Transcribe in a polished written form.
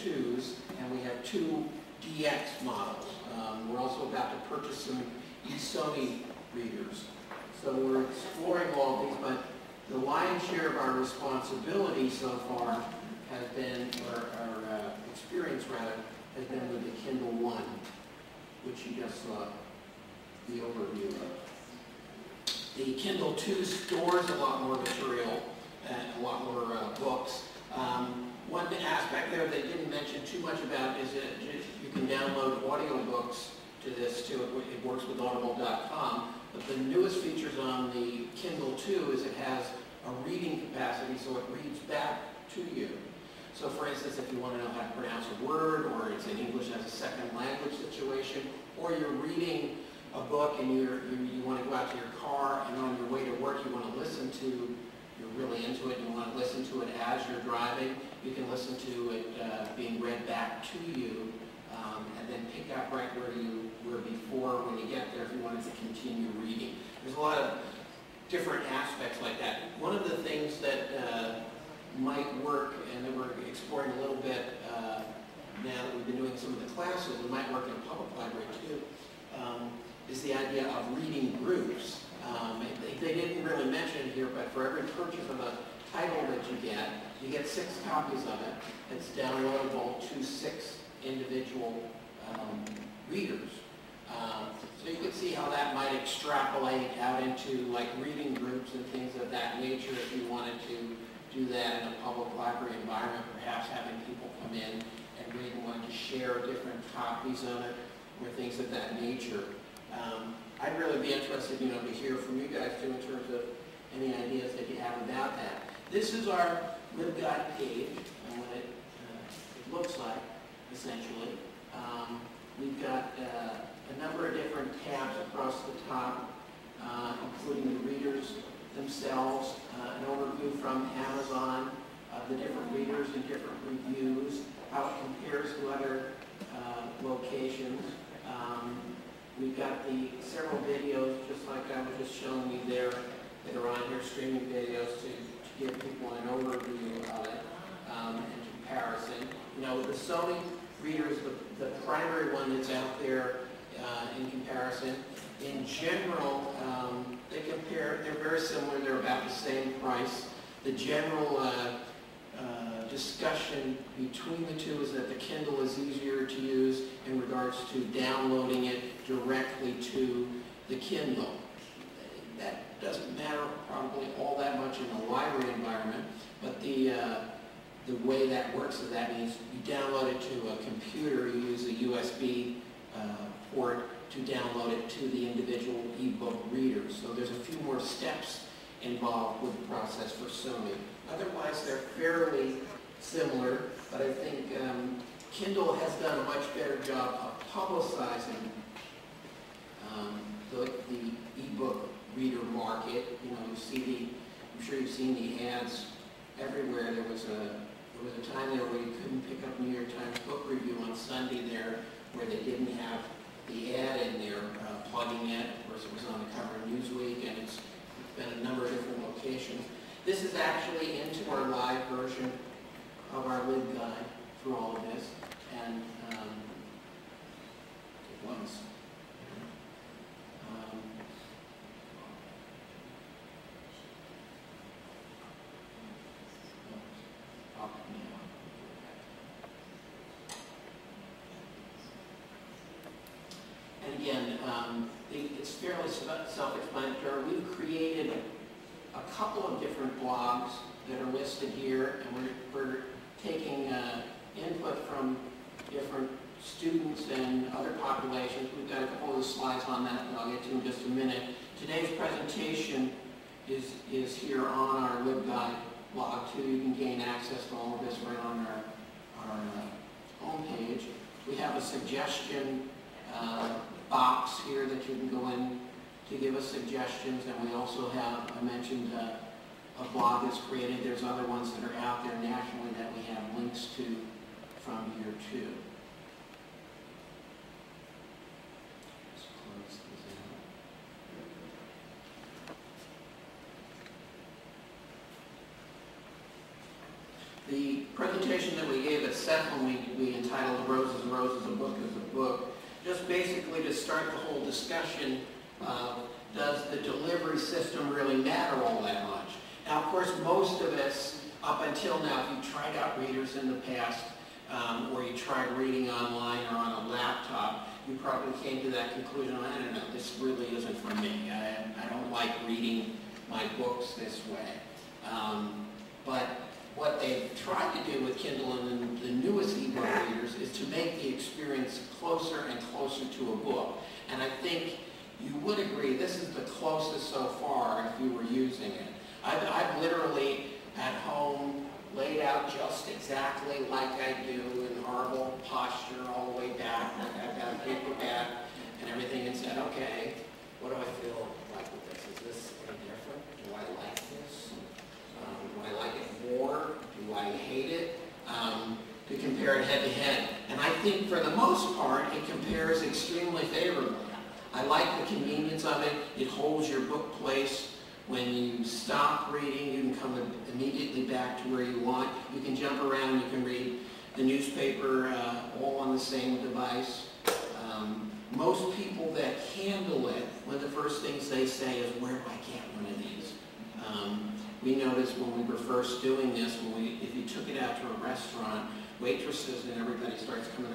2s, and we have 2 DX models. We're also about to purchase some eSony readers. So we're exploring all these, but the lion's share of our responsibility so far has been, or our experience rather, has been with the Kindle 1, which you just saw the overview of. The Kindle 2 stores a lot more material and a lot more books. One aspect there they didn't mention too much about is that you can download audiobooks to this too. It works with audible.com. But the newest features on the Kindle 2 is it has a reading capacity, so it reads back to you. So for instance, if you want to know how to pronounce a word, or it's in English as a second language situation, or you're reading a book and you want to go out to your car, and on your way to work you want to listen to, you're really into it, and you want to listen to it as you're driving, you can listen to it being read back to you, and then pick up right where you were before when you get there if you wanted to continue reading. There's a lot of different aspects like that. One of the things that might work, and that we're exploring a little bit now that we've been doing some of the classes, it might work in a public library too, is the idea of reading groups. They didn't really mention it here, but for every purchase of a title that you get 6 copies of it. It's downloadable to 6 individual readers. So you can see how that might extrapolate out into like reading groups and things of that nature if you wanted to do that in a public library environment, perhaps having people come in and read and want to share different copies of it or things of that nature. I'd really be interested, to hear from you guys too in terms of any ideas that you have about that. This is our LibGuide page and what it looks like, essentially. We've got a number of different tabs across the top, including the readers themselves, an overview from Amazon of the different readers and different reviews, how it compares to other locations. We've got the several videos, just like I was just showing you there, that are on here, streaming videos to give people an overview of it and comparison. The Sony reader is the primary one that's out there in comparison. In general, they're very similar, they're about the same price. The general discussion between the two is that the Kindle is easier to use in regards to downloading it directly to the Kindle. That doesn't matter probably all that much in a library environment, but the way that works is that means you download it to a computer, you use a USB port to download it to the individual ebook readers. So there's a few more steps involved with the process for Sony. Otherwise, they're fairly similar, but I think Kindle has done a much better job of publicizing the ebook reader market. I'm sure you've seen the ads everywhere. There was a time there where you couldn't pick up New York Times book review on Sunday there, where they didn't have the ad in there plugging it. Of course, it was on the cover of Newsweek, and it's been a number of different locations. This is actually into our live version of our LibGuide through all of this, and it was. And again, it's fairly self-explanatory. We've created a couple of different blogs that are listed here, and we're taking input from different students and other populations. We've got a couple of slides on that that I'll get to in just a minute. Today's presentation is here on our LibGuide blog too. You can gain access to all of this right on our homepage. We have a suggestion box here that you can go in to give us suggestions, and we also have, I mentioned, a blog that's created. There's other ones that are out there nationally that we have links to from here too. Let's close this out. The presentation that we gave at Sept when we entitled Roses and Roses, a book is a book, just basically to start the whole discussion of, does the delivery system really matter all that much? Now, of course, most of us, up until now, if you've tried out readers in the past, or you tried reading online or on a laptop, you probably came to that conclusion, I don't know, this really isn't for me. I don't like reading my books this way. But what they've tried to do with Kindle and the newest ebook readers is to make the experience closer and closer to a book. And I think you would agree this is the closest so far if you were using it. I've literally at home laid out just exactly like I do in horrible posture all the way back. I've got a paperback and everything and said, okay, what do I feel like with this? Is this any different? Do I like this? Do I like it more? Do I hate it? To compare it head to head. And I think for the most part, it compares extremely favorably. I like the convenience of it. It holds your book place. When you stop reading, you can come immediately back to where you want. You can jump around. You can read the newspaper all on the same device. Most people that handle it, one of the first things they say is, where do I get one of these? We noticed when we were first doing this, if you took it out to a restaurant, waitresses and everybody starts coming